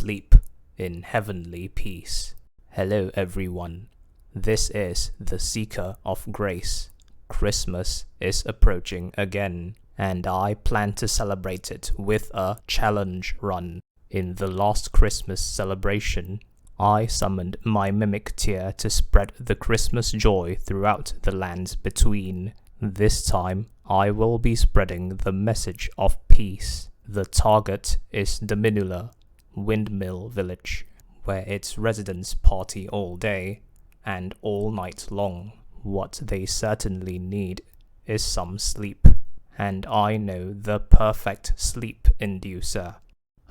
sleep in heavenly peace. Hello everyone, this is the Seeker of Grace. Christmas is approaching again, and I plan to celebrate it with a challenge run. In the last Christmas celebration, I summoned my mimic tier to spread the Christmas joy throughout the lands between. This time, I will be spreading the message of peace. The target is Dominula, Windmill Village, where its residents party all day and all night long. What they certainly need is some sleep, and I know the perfect sleep inducer.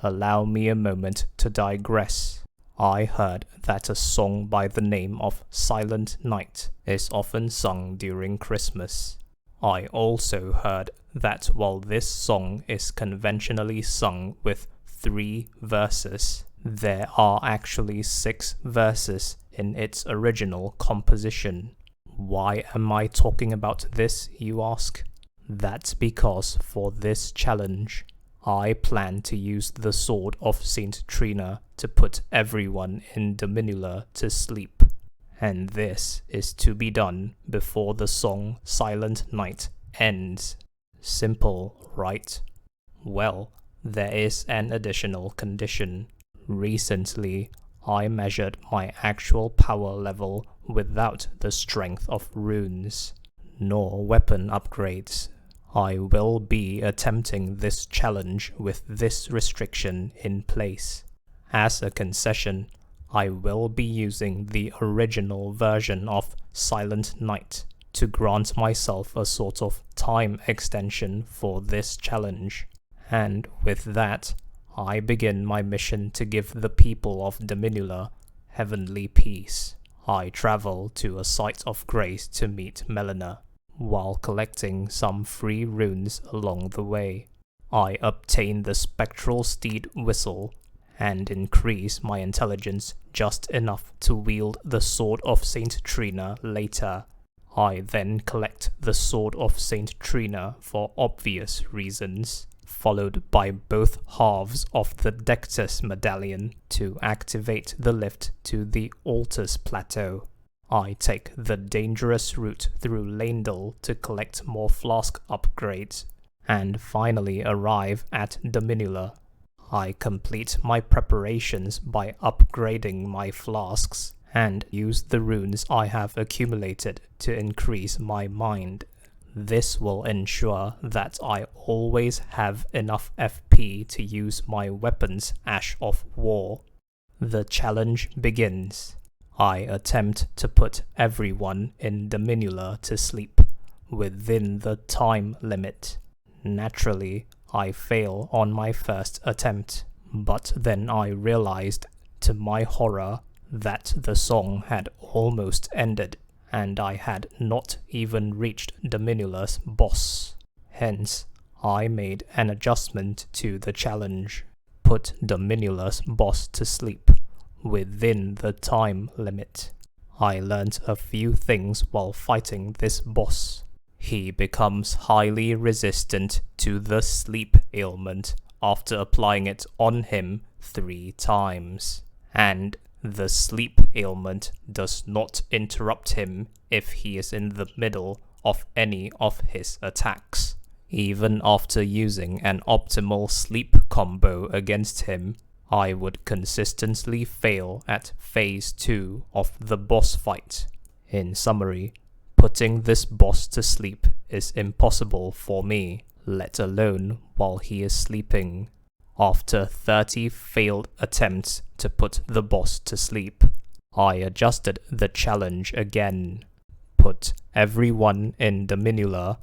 Allow me a moment to digress. I heard that a song by the name of Silent Night is often sung during Christmas. I also heard that while this song is conventionally sung with 3 verses, there are actually 6 verses in its original composition. Why am I talking about this, you ask? That's because for this challenge, I plan to use the sword of Saint Trina to put everyone in Dominula to sleep. And this is to be done before the song Silent Night ends. Simple, right? Well, there is an additional condition. Recently, I measured my actual power level without the strength of runes, nor weapon upgrades. I will be attempting this challenge with this restriction in place. As a concession, I will be using the original version of Silent Night to grant myself a sort of time extension for this challenge. And with that, I begin my mission to give the people of Dominula heavenly peace. I travel to a site of grace to meet Melina, while collecting some free runes along the way. I obtain the spectral steed whistle and increase my intelligence just enough to wield the sword of Saint Trina later. I then collect the sword of Saint Trina for obvious reasons, followed by both halves of the Dectus medallion to activate the lift to the Altus Plateau. I take the dangerous route through Landel to collect more flask upgrades, and finally arrive at Dominula. I complete my preparations by upgrading my flasks and use the runes I have accumulated to increase my mind. This will ensure that I always have enough FP to use my weapon's Ash of War. The challenge begins. I attempt to put everyone in Dominula to sleep within the time limit. Naturally, I fail on my first attempt, but then I realized, to my horror, that the song had almost ended, and I had not even reached Dominula's boss. Hence, I made an adjustment to the challenge. Put Dominula's boss to sleep within the time limit. I learnt a few things while fighting this boss. He becomes highly resistant to the sleep ailment after applying it on him 3 times, and the sleep ailment does not interrupt him if he is in the middle of any of his attacks. Even after using an optimal sleep combo against him, I would consistently fail at phase 2 of the boss fight. In summary, putting this boss to sleep is impossible for me, let alone while he is sleeping. After 30 failed attempts to put the boss to sleep, I adjusted the challenge again. Put everyone in Dominula,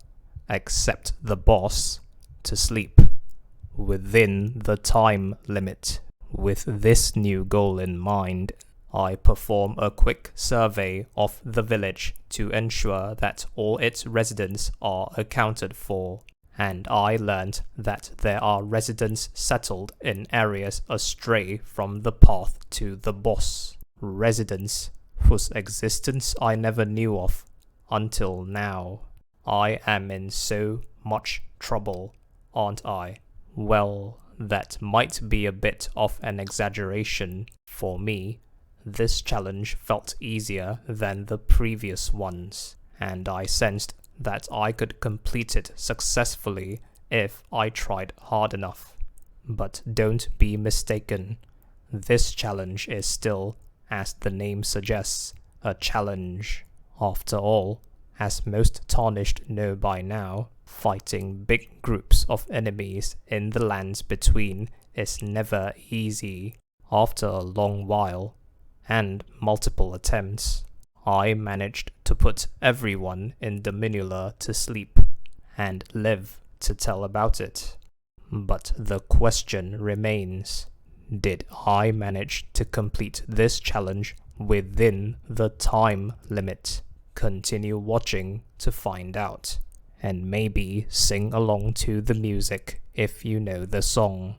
except the boss, to sleep within the time limit. With this new goal in mind, I perform a quick survey of the village to ensure that all its residents are accounted for, and I learnt that there are residents settled in areas astray from the path to the boss. Residents whose existence I never knew of until now. I am in so much trouble, aren't I? Well, that might be a bit of an exaggeration, for me, this challenge felt easier than the previous ones, and I sensed that I could complete it successfully if I tried hard enough. But don't be mistaken, this challenge is still, as the name suggests, a challenge. After all, as most Tarnished know by now, fighting big groups of enemies in the lands between is never easy. After a long while, and multiple attempts, I managed to put everyone in the Minula to sleep, and live to tell about it. But the question remains, did I manage to complete this challenge within the time limit? Continue watching to find out, and maybe sing along to the music if you know the song.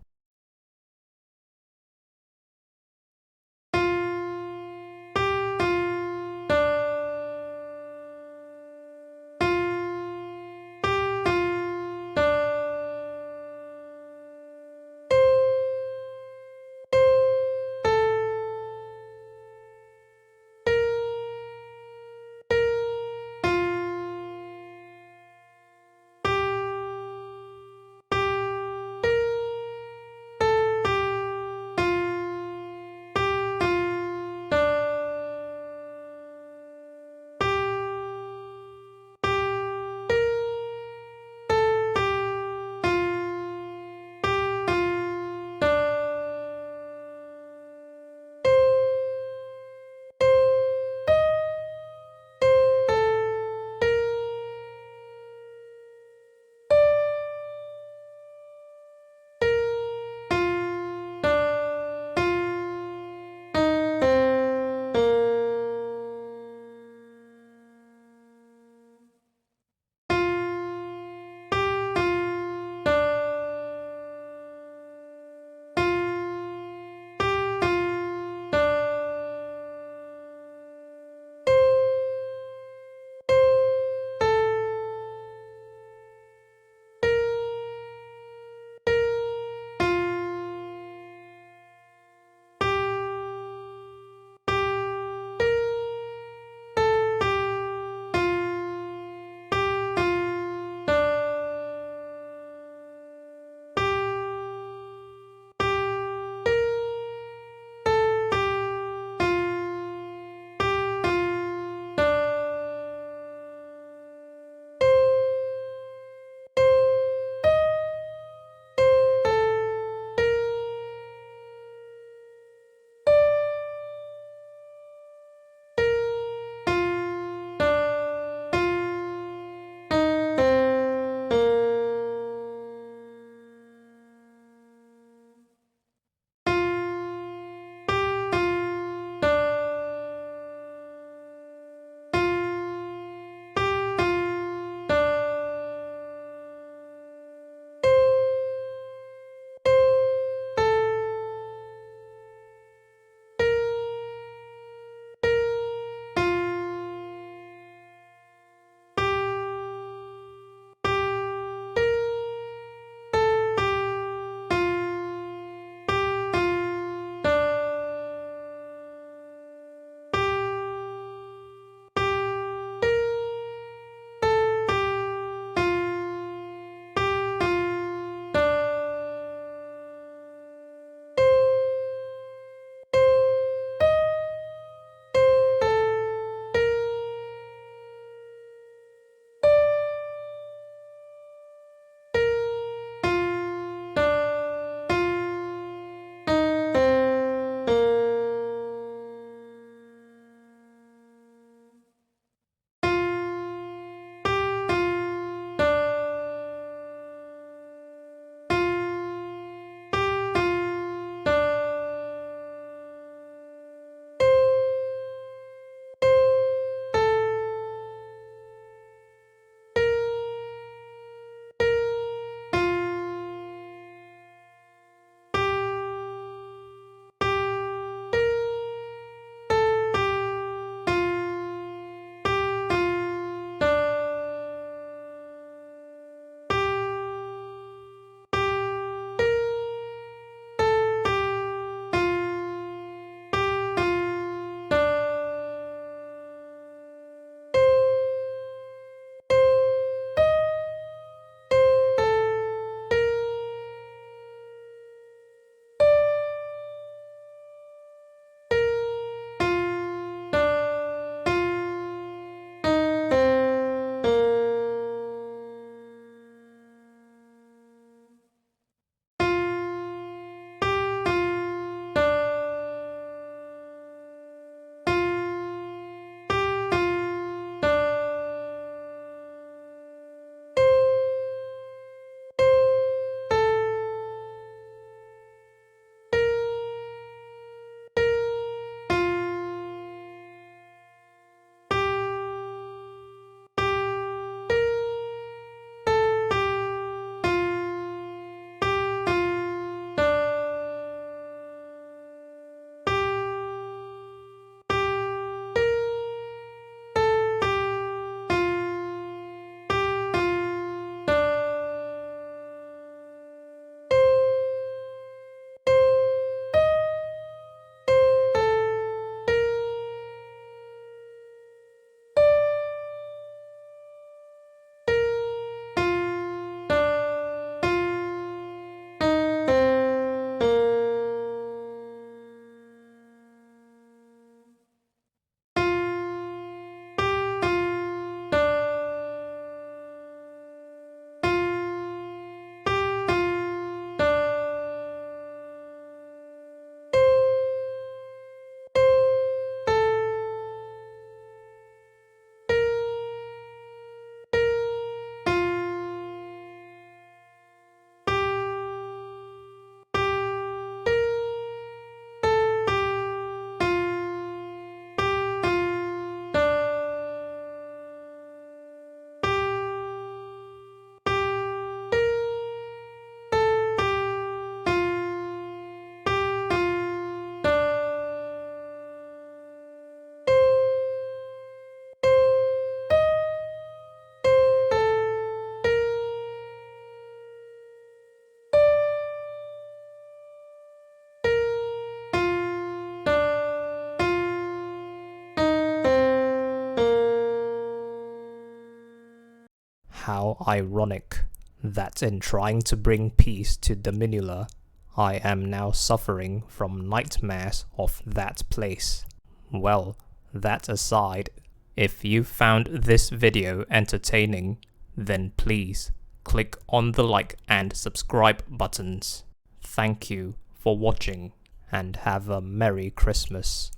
how ironic that in trying to bring peace to Dominula, I am now suffering from nightmares of that place. Well, that aside, if you found this video entertaining, then please click on the like and subscribe buttons. Thank you for watching and have a Merry Christmas.